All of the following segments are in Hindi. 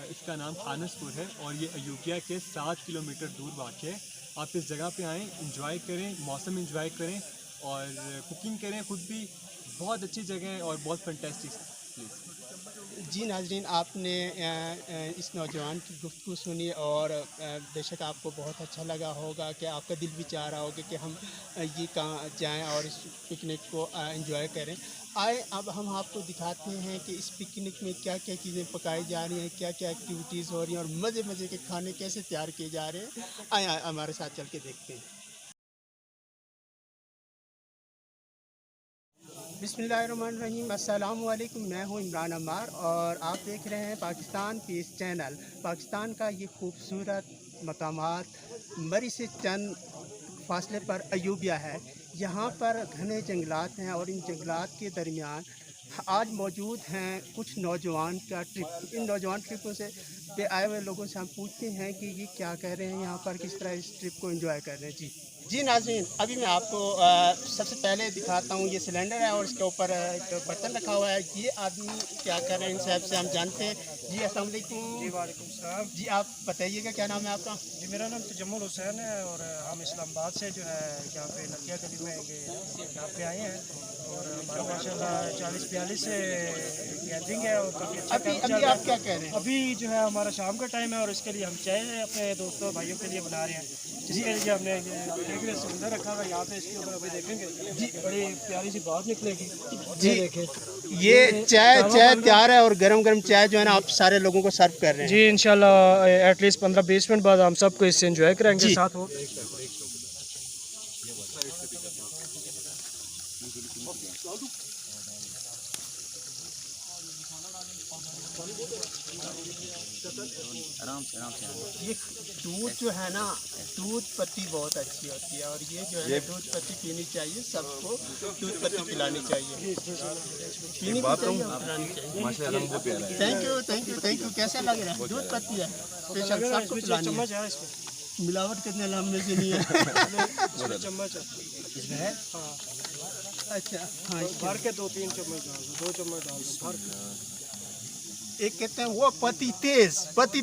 इसका नाम खानसपुर है और ये अयोध्या के 7 किलोमीटर दूर वाक़ है। आप इस जगह पे आएँ, इंजॉय करें, मौसम इंजॉय करें और कुकिंग करें खुद भी। बहुत अच्छी जगह है और बहुत फैंटास्टिक प्लेस। जी नाज़रीन, आपने इस नौजवान की गुफ्तगू सुनी और बेशक आपको बहुत अच्छा लगा होगा कि आपका दिल भी चाह रहा होगा कि हम ये कहाँ जाएं और इस पिकनिक को एंजॉय करें। आए अब हम आपको दिखाते हैं कि इस पिकनिक में क्या क्या चीज़ें पकाई जा रही हैं, क्या क्या एक्टिविटीज़ हो रही हैं और मज़े मज़े के खाने कैसे तैयार किए जा रहे हैं। आए हमारे साथ चल के देखते हैं। बिस्मिल्लाहिर्रहमानिर्रहीम, अस्सलाम वालेकुम। मैं हूं इमरान अम्मार और आप देख रहे हैं पाकिस्तान पीस चैनल। पाकिस्तान का ये खूबसूरत मकामात मरी से चंद फासले पर अयूबिया है। यहाँ पर घने जंगलात हैं और इन जंगलात के दरमियान आज मौजूद हैं कुछ नौजवान का ट्रिप। इन नौजवान ट्रिपों से पे आए हुए लोगों से हम पूछते हैं कि ये क्या कह रहे हैं, यहाँ पर किस तरह इस ट्रिप को एंजॉय कर रहे हैं। जी नाज़रीन, अभी मैं आपको सबसे पहले दिखाता हूँ। ये सिलेंडर है और इसके ऊपर एक बर्तन रखा हुआ है। ये आदमी क्या कर रहे हैं इनसे आपसे हम जानते हैं। जी अस्सलाम वालेकुम। जी वालेकुम सलाम। जी आप बताइएगा क्या नाम है आपका? जी मेरा नाम तजम्मुल हुसैन है और हम इस्लामाबाद से जो है यहाँ पे नकिया गली में यहाँ पे आए हैं और हमारा माशाल्लाह 40-42 से गैदरिंग है और काफ़ी अच्छा अभी काम चल अभी रहा आप है। क्या कह रहे हैं? अभी जो है हमारा शाम का टाइम है और इसके लिए हम चाय अपने दोस्तों भाइयों के लिए बना रहे हैं, जिसके लिए हमने देख रहे सिलेंडर रखा हुआ है यहाँ पे। इसके ऊपर अभी देखेंगे जी बड़ी प्यारी सी बात निकलेगी। जी देखें ये चाय तैयार है और गरम गरम चाय जो है ना आप सारे लोगों को सर्व कर रहे हैं। जी इंशाल्लाह एटलीस्ट 15-20 मिनट बाद हम सबको इससे एंजॉय करेंगे जी। साथ हो। आराम से ये दूध जो है ना, दूध पत्ती बहुत अच्छी होती है और ये जो है दूध पत्ती पीनी चाहिए, सबको दूध पत्ती पिलानी चाहिए, पीनी भी चाहिए और पिलानी चाहिए। Thank you. कैसे लग रहा है? दूध पत्ती है स्पेशल, सबको पिलानी है। चम्मच है इसमें, मिलावट करने वाला हम में से नहीं है। इसमें चम्मच है, इसमें है? हाँ अच्छा हाँ। भर के 2-3 चम्मच डाल दो, 2 चम्मच डाल दो भर के। एक कहते हैं वो पति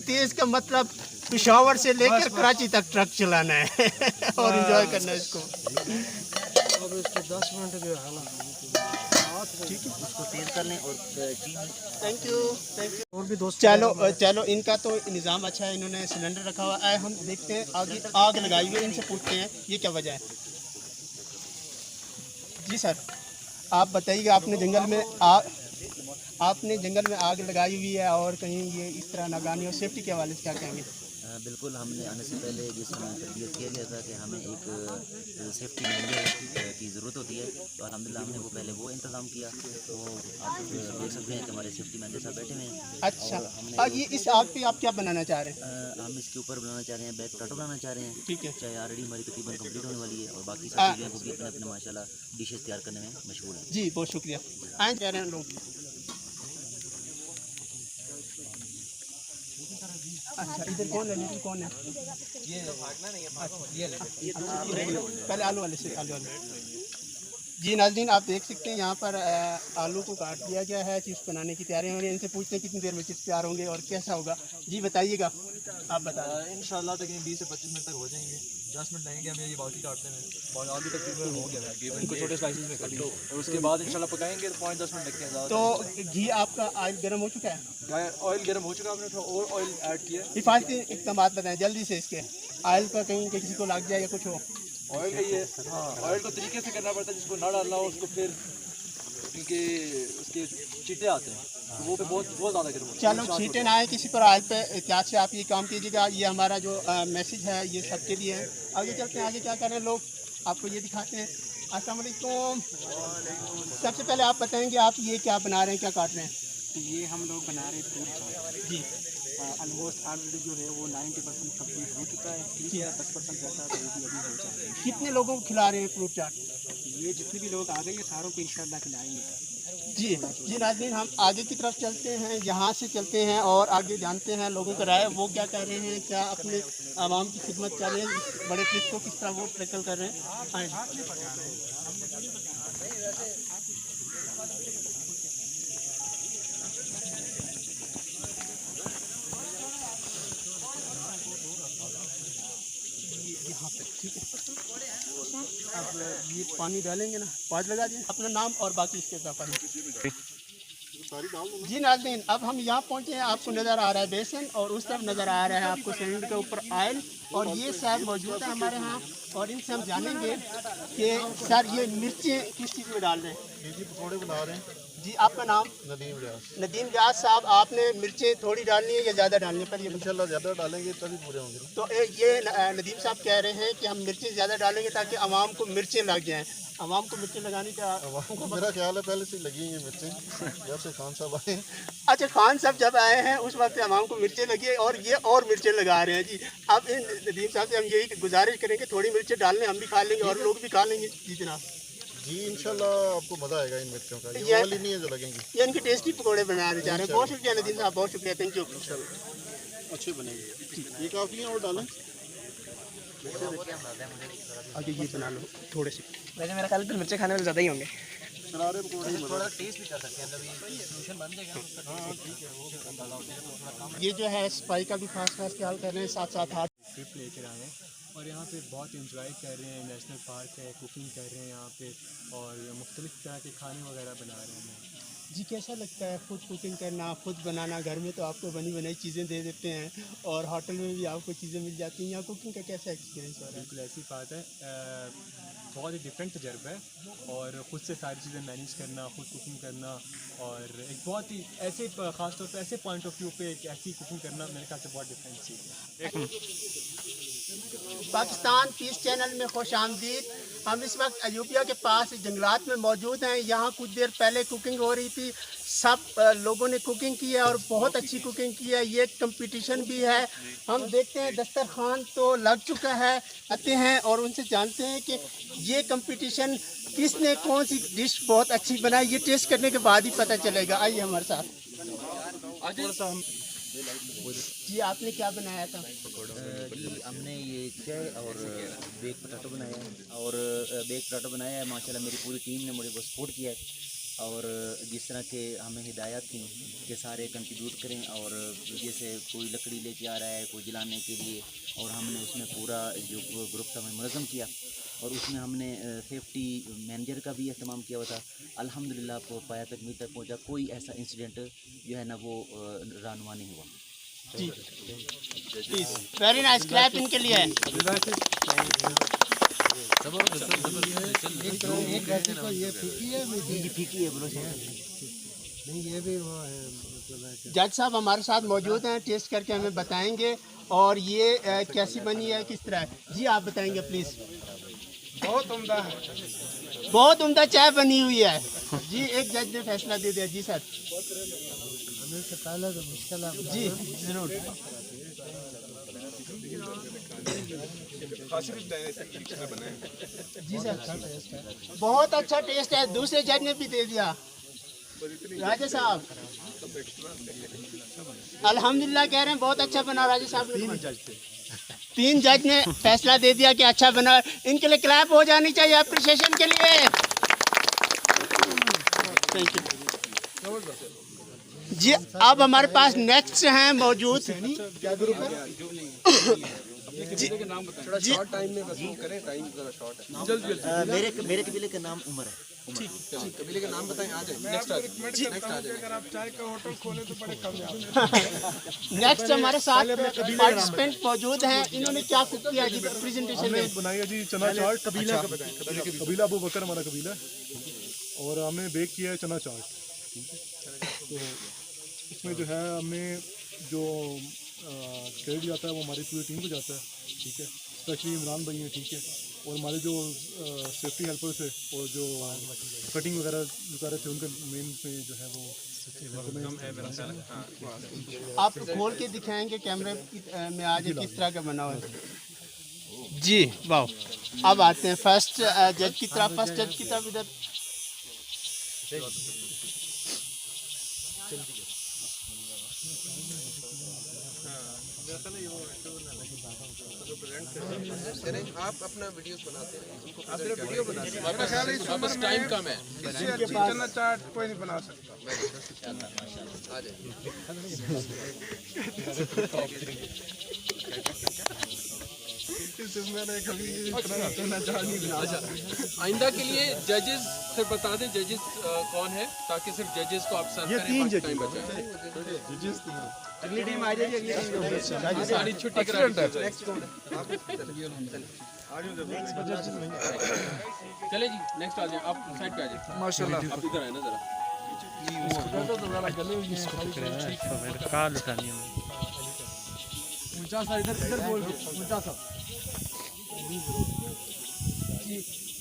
तेज का मतलब पिशावर से लेकर कराची तक ट्रक चलाना है और एंजॉय करना है इसको। अब इसको 10 मिनट जो है ना ठीक है, उसको तेज कर लें और चीनी। Thank you. और भी दोस्त चलो इनका तो निज़ाम अच्छा है, इन्होंने सिलेंडर रखा हुआ है। हम देखते हैं आगे आग लगाई हुई है, इनसे पूछते हैं ये क्या वजह है। जी सर, आप बताइएगा, आपने जंगल में आग लगाई हुई है और कहीं ये इस तरह नागानी और सेफ्टी के हवाले से क्या कहेंगे? बिल्कुल, हमने आने से पहले जिसमें तरबियत किया गया था कि हमें एक सेफ्टी मैनेजर की ज़रूरत होती है, तो अल्हम्दुलिल्लाह हमने वो पहले वो इंतज़ाम किया। तो आप देख सकते हैं कि हमारे सेफ्टी मैनेजर साहब बैठे हुए हैं। अच्छा, ये इस आग पे आप क्या बनाना चाह रहे हैं? हम इसके ऊपर बनाना चाह रहे हैं, बैक पोटैटो बनाना चाह रहे हैं। ठीक है। चाय ऑलरेडी हमारी तकरीबन कंप्लीट होने वाली है और बाकी सब चीज़ें वो भी अपने अपने माशाल्लाह डिशेस तैयार करने में मशगूल हैं। जी बहुत शुक्रिया। आए कह रहे हैं लोग। अच्छा इधर कौन है? लीडर कौन है? ये भागना नहीं है, पहले आलू वाले से आलू वाले। जी नाज़रीन, आप देख सकते हैं यहाँ पर आलू को काट दिया गया है, चिप्स बनाने की तैयारी हो रही है। इनसे पूछते हैं कितनी देर में चिप्स तैयार होंगे और कैसा होगा। जी बताइएगा, आप बताएं। इंशाल्लाह तकरीबन 20 से 25 मिनट तक हो जाएंगे। 10 मिनट लगेंगे हमें ये बाकी काटने में और आलू तकरीबन हो गया है। इनको छोटे स्लाइसेस में काट लो और उसके बाद इंशाल्लाह पकाएंगे तो 5-10 मिनट लगते हैं। तो घी आपका ऑयल गर्म हो चुका है? ऑयल गर्म हो चुका, आपने थोड़ा और ऑयल ऐड किया। हिफाजती इकदाम बताएं जल्दी से, इसके ऑयल पर कहीं किसी को लग जाए या कुछ हो। ऑयल का ये हाँ ऑयल को तरीके से करना पड़ता है, जिसको ना डालना हो उसको फिर क्योंकि उसके चीटे आते हैं तो वो पे बहुत ज़्यादा गर्म होता है। चलो छीटे ना आए किसी पर ऑयल पे, एहतियात से आप ये काम कीजिएगा। ये हमारा जो मैसेज है ये सबके लिए है। आगे चलते हैं, आगे क्या कर रहे हैं लोग, आपको ये दिखाते हैं। अस्सलाम वालेकुम। सबसे पहले आप बताएंगे आप ये क्या बना रहे हैं, क्या काट रहे हैं? ये हम लोग बना रहे फ्रूट चाट जी। ऑलमोस्ट ऑलरेडी जो है वो 90% कम्प्लीट हो चुका है। 30-10% रहता है तो वो भी अभी हो जाता है। कितने लोगों को खिला रहे हैं फ्रूट चाट? ये जितने भी लोग आ गए ये सारों को इंशाल्लाह खिलाएंगे। जी नाज़रीन, हम आगे की तरफ चलते हैं, यहाँ से चलते हैं और आगे जानते हैं लोगों का राय, वो क्या कह रहे हैं, क्या अपने आवाम की खिदमत कर रहे हैं, इस बड़े ट्रिप को किस तरह वो टैकल कर रहे हैं। आए। ठीक है। अब ये पानी डालेंगे ना, पाँच लगा दिए। अपना नाम और बाकी इसके साथ पानी जी नाज़रीन, अब हम यहाँ पहुँचे हैं। आपको नज़र आ रहा है बेसन और उस तरफ नज़र आ रहा है आपको सिलेंडर के ऊपर ऑयल, और ये साहब मौजूद है हमारे यहाँ, और इनसे हम जानेंगे कि सर ये मिर्चें किस चीज़ में डाल रहे हैं। जी पकौड़े बना रहे हैं। जी आपका नाम? नदीम रियाज। नदीम रियाज साहब, आपने मिर्चें थोड़ी डालनी है या ज़्यादा डालनी है? पर ये इंशाल्लाह ज़्यादा डालेंगे तभी पूरे होंगे। तो ये नदीम साहब कह रहे हैं कि हम मिर्चें ज़्यादा डालेंगे ताकि आवाम को मिर्चें लग जाएँ। आवाम को मिर्चें लगाने का मेरा ख्याल है पहले से लगी हैं मिर्चें, जब से खान साहब आए हैं। अच्छा, खान साहब जब आए हैं उस वक्त आवाम को मिर्चें लगी है और ये और मिर्चें लगा रहे हैं जी। अब इन नदीम साहब से हम यही गुजारिश करेंगे थोड़ी मिर्चें डाल लें, हम भी खा लेंगे और लोग भी खा लेंगे। जी जनाब। जी इंशाल्लाह आपको मज़ा आएगा इन मिर्चों का, ये वाली नहीं है जो लगेंगे। ये इनके टेस्टी पकौड़े बनाने जा रहे हैं। बहुत शुक्रिया नदीम साहब, बहुत शुक्रिया, थैंक यू। अच्छे बनेंगे, ये काफ़ी है और डालें। आगे ये बना लो थोड़े से। वैसे मेरा ख्याल है मिर्ची खाने वाले ज़्यादा ही होंगे। शरारे पकौड़े थोड़ा टेस्ट भी कर सकते हैं, जब ये सोल्यूशन बन जाएगा ये जो है सफाई का भी खास खास ख्याल कर रहे हैं, साथ साथ हाथ ट्रिप लेकर आए हैं और यहाँ पे बहुत इंजॉय कर रहे हैं। नेशनल पार्क है, कुकिंग कर रहे हैं यहाँ पे और मुख्तलिफ़ तरह के खाने वगैरह बना रहे हैं। जी कैसा लगता है खुद कुकिंग करना, खुद बनाना? घर में तो आपको बनी बनाई चीज़ें दे देते हैं और होटल में भी आपको चीज़ें मिल जाती हैं, यहाँ कुकिंग का कैसा एक्सपीरियंस हो रहा है? बिल्कुल ऐसी बात है, बहुत ही डिफरेंट तजर्बा है और ख़ुद से सारी चीज़ें मैनेज करना, खुद कुकिंग करना और एक बहुत ही ऐसे ख़ास तौर पे ऐसे पॉइंट ऑफ व्यू पे एक ऐसी कुकिंग करना मेरे ख्याल से बहुत डिफरेंट चीज़ है। पाकिस्तान पीस चैनल में खुश आमदीद। हम इस वक्त अयोध्या के पास जंगलात में मौजूद हैं। यहाँ कुछ देर पहले कुकिंग हो रही थी, सब लोगों ने कुकिंग की है और बहुत अच्छी कुकिंग की है। ये कंपटीशन भी है। हम देखते हैं दस्तरखान तो लग चुका है, आते हैं और उनसे जानते हैं कि ये कंपटीशन किसने कौन सी डिश बहुत अच्छी बनाई। ये टेस्ट करने के बाद ही पता चलेगा। आइए हमारे साथ। जी आपने क्या बनाया था? जी हमने ये चाय और बेक पोटैटो बनाया है, और बेक पोटैटो बनाया है। माशाल्लाह मेरी पूरी टीम ने मुझे बहुत सपोर्ट किया है, और जिस तरह के हमें हिदायत थी कि सारे कंट्रीब्यूट करें, और जैसे कोई लकड़ी लेके आ रहा है कोई जलाने के लिए, और हमने उसमें पूरा जो ग्रुप था हमें मुनज़्ज़म किया, और उसमें हमने सेफ्टी मैनेजर का भी इस्तेमाल किया हुआ था। अल्हम्दुलिल्लाह आपको पाया तकमील तक पहुंचा, कोई ऐसा इंसिडेंट जो है ना वो रानुमा नहीं हुआ। वेरी नाइस, क्लैप इनके लिए। फीकी है बोलो जज साहब हमारे साथ मौजूद हैं, टेस्ट करके हमें बताएंगे और ये कैसी बनी है, किस तरह है। जी आप बताएंगे प्लीज़। बहुत उम्दा है। बहुत उम्दा चाय बनी हुई है जी। एक जज ने फैसला दे दिया। जी सर। जी ज़रूर। जी सर बहुत अच्छा टेस्ट है। दूसरे जज ने भी दे दिया। राजा साहब अल्हम्दुलिल्लाह कह रहे हैं बहुत अच्छा बना। राजा साहब तीन जज ने फैसला दे दिया कि अच्छा बना। इनके लिए क्लैप हो जानी चाहिए अप्रिसिएशन के लिए। थैंक यू जी। अब हमारे पास नेक्स्ट हैं मौजूद। क्या ग्रुप है? मेरे कबीले का नाम उमर है। कबीले का नाम बताएं। आ जाए नेक्स्ट अगर आप चाय का होटल खोले तो बड़े कम। नेक्स्ट हमारे साथ पार्टिसिपेंट मौजूद हैं। इन्होंने क्या कुक किया जी प्रेजेंटेशन में? बनाई है जी चना चाट। कबीला अबू बकर हमारा कबीला है, और हमने बेक किया है चना चाट। तो इसमें जो है हमने जो क्रेडिट जाता है वो हमारी पूरी टीम को जाता है, ठीक है। स्पेशली इमरान भाई हैं, ठीक है, और हमारे जो सेफ्टी हेल्पर्स थे और जो कटिंग वगैरह जो कर रहे थे उनके मेन पे जो है वो आप खोल के दिखाएंगे कैमरे में आज किस तरह का बना हुआ है जी। वाह। अब आते हैं फर्स्ट जज की तरफ। फर्स्ट जज की तरफ इधर। आप अपना वीडियो बनाते हैं, आप सिर्फ वीडियो बनाते हैं। मेरा ख्याल है इस उम्र में टाइम कम है, इससे अच्छी चना चाट कोई नहीं बना सकता। आ जाए आइंदा के लिए जजेस से बता दें जजेस कौन है, ताकि सिर्फ जजेस को आप सर्व करें, बाकी टाइम बचा। अगली टीम आ जाएगी, अगली टीम सारी छुट्टी करा दी। चले जी नेक्स्ट आ जाए, आप साइड पे आ जाए। माशाल्लाह आप इधर आए ना जरा। ऊंचा सा इधर बोल के ऊंचा सा।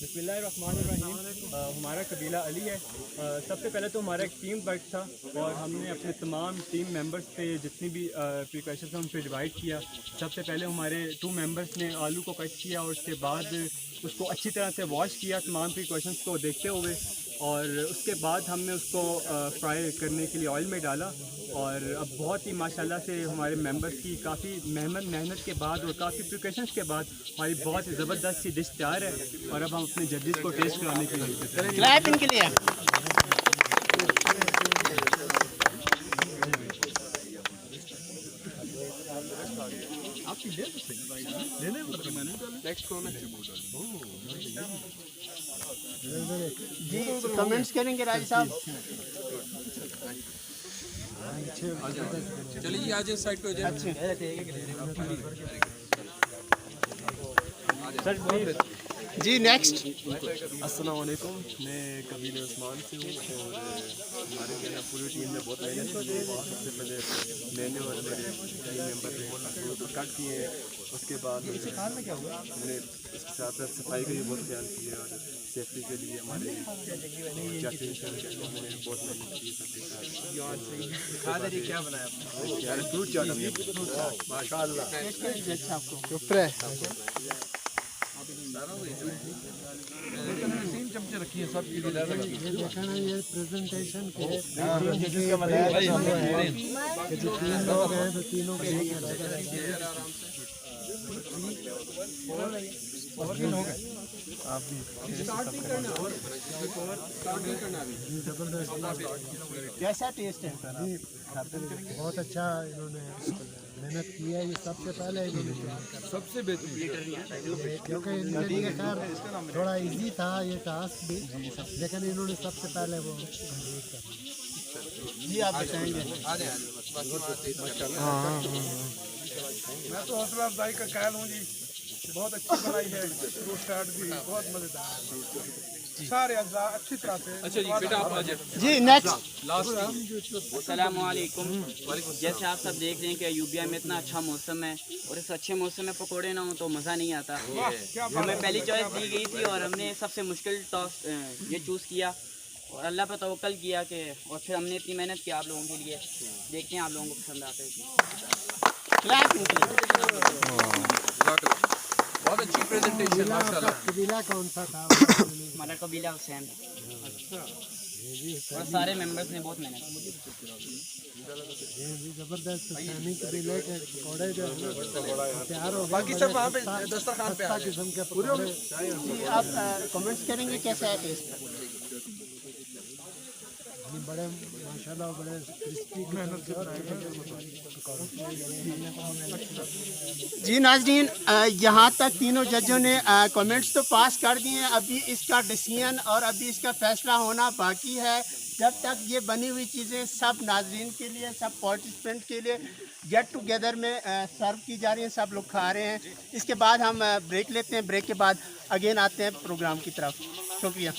बिस्मिल्लाहिर्रहमानिर्रहीम। हमारा कबीला अली है। सबसे पहले तो हमारा एक टीम वर्क था और हमने अपने तमाम टीम मेंबर्स पे जितनी भी प्रिकॉशंस हैं उन पर डिवाइड किया। सबसे पहले हमारे 2 मेंबर्स ने आलू को कट किया और उसके बाद उसको अच्छी तरह से वॉश किया तमाम प्रिकॉशंस को देखते हुए, और उसके बाद हमने उसको फ्राई करने के लिए ऑयल में डाला। और अब बहुत ही माशाल्लाह से हमारे मेंबर्स की काफ़ी मेहनत के बाद और काफ़ी प्रिकॉशंस के बाद हमारी बहुत ही ज़बरदस्त सी डिश तैयार है। और अब हम अपने जजेस को टेस्ट कराने के लिए क्लैप इनके लिए। नेक्स्ट कौन है? जी कमेंट्स करेंगे राज साहब। चलिए जी आज इस साइड पे हो जाए। जी नेक्स्ट। अस्सलाम वालेकुम, मैं कबीले उस्मान से हूँ और हमारे यहाँ पूरी टीम में बहुत मेहनत की है। सबसे पहले मैंने और मेरे टीम मेंबर ने कट किए हैं, उसके बाद हमने इसके साथ साथ सफाई का भी बहुत ख्याल किया और सेफ्टी के लिए हमारे उन्होंने बहुत मेहनत की सबके साथ। क्या बनाया फ्रूट चाट माशाल्लाह। चमचे रखी है सब चीजें रखी है। ये प्रेजेंटेशन के जो 3 लोग हैं तो तीनों के कैसा टेस्ट है? बहुत अच्छा इन्होंने मेहनत की है। ये सबसे पहले इन्होंने सबसे बेहतरीन, क्योंकि इनके लिए खैर थोड़ा इजी था ये टास्क भी, लेकिन इन्होंने सबसे पहले वो कंप्लीट कर दिया। जी आप बताएंगे। मैं तो हौसला अफजाई का कायल हूँ जी, बहुत अच्छी बनाई है। फ्रूट चाट भी बहुत मज़ेदार, सारे अज्जा अच्छी तरह से। अच्छा जी बेटा आप आ जाए जी नेक्स्ट। लास्ट। अस्सलामुअलैकुम। जैसे आप सब देख रहे हैं कि यूबिया में इतना अच्छा मौसम है और इस अच्छे मौसम में पकोड़े ना हो तो मज़ा नहीं आता। हमें पहली चॉइस दी गई थी और हमने सबसे मुश्किल टॉस ये चूज़ किया और अल्लाह पर तवक्कल किया कि और फिर हमने इतनी मेहनत की आप लोगों के लिए। देखते हैं आप लोगों को पसंद आते हैं। बहुत अच्छी प्रेजेंटेशन माशाल्लाह। कबीला कौन सा था? हमारा कबीला हुसैन और सारे मेंबर्स ने बहुत मेहनत की। जबरदस्त सैनिक कबीले के पकौड़े जो है तैयार हो गए। बाकी सब वहाँ पे दस्तरखान पे आ गए। किस्म के पकौड़े। जी आप कमेंट्स करेंगे कैसा है टेस्ट? बड़े माशाल्लाह बड़े क्रिस्पी मेहनत कर रहे हैं। जी नाज़रीन, यहाँ तक तीनों जजों ने कमेंट्स तो पास कर दिए हैं। अभी इसका डिसीजन और अभी इसका फैसला होना बाकी है। जब तक ये बनी हुई चीज़ें सब नाज़रीन के लिए, सब पार्टिसिपेंट के लिए गेट टुगेदर में सर्व की जा रही हैं, सब लोग खा रहे हैं। इसके बाद हम ब्रेक लेते हैं, ब्रेक के बाद अगेन आते हैं प्रोग्राम की तरफ। शुक्रिया।